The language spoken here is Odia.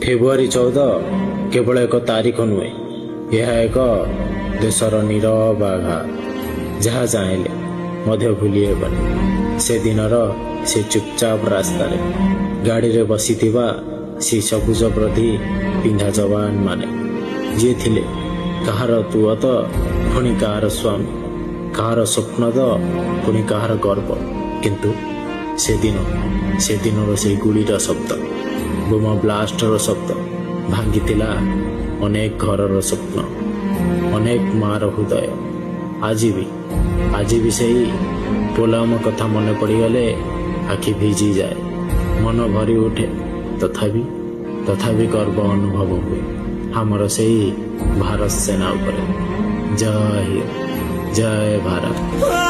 ଫେବୃଆରୀ 14 କେବଳ ଏକ ତାରିଖ ନୁହେଁ, ଏହା ଏକ ଦେଶର ନୀରବ ଆଘାତ, ଯାହା ଚାହିଁଲେ ମଧ୍ୟ ଭୁଲି ହେବନି। ସେଦିନର ସେ ଚୁପଚାପ ରାସ୍ତାରେ ଗାଡ଼ିରେ ବସିଥିବା ସେ ସବୁଜ ବ୍ରଧି ପିନ୍ଧା ଯବାନମାନେ, ଯିଏ ଥିଲେ କାହାର ତୁଅ ତ ପୁଣି କାହାର ସ୍ୱାମୀ, କାହାର ସ୍ୱପ୍ନ ତ ପୁଣି କାହାର ଗର୍ବ। କିନ୍ତୁ ସେଦିନର ସେଇ ଗୁଳିର ଶବ୍ଦ, ବୋମା ବ୍ଲାଷ୍ଟର ଶବ୍ଦ ଭାଙ୍ଗିଥିଲା ଅନେକ ଘରର ସ୍ୱପ୍ନ, ଅନେକ ମା'ର ହୃଦୟ। ଆଜି ବି ସେଇ ପୋଲାମ କଥା ମନେ ପଡ଼ିଗଲେ ଆଖି ଭିଜିଯାଏ, ମନ ଭରି ଉଠେ। ତଥାପି ଗର୍ବ ଅନୁଭବ ହୁଏ ଆମର ସେଇ ଭାରତ ସେନା ଉପରେ। ଜୟ ହିନ୍ଦ, ଜୟ ଭାରତ।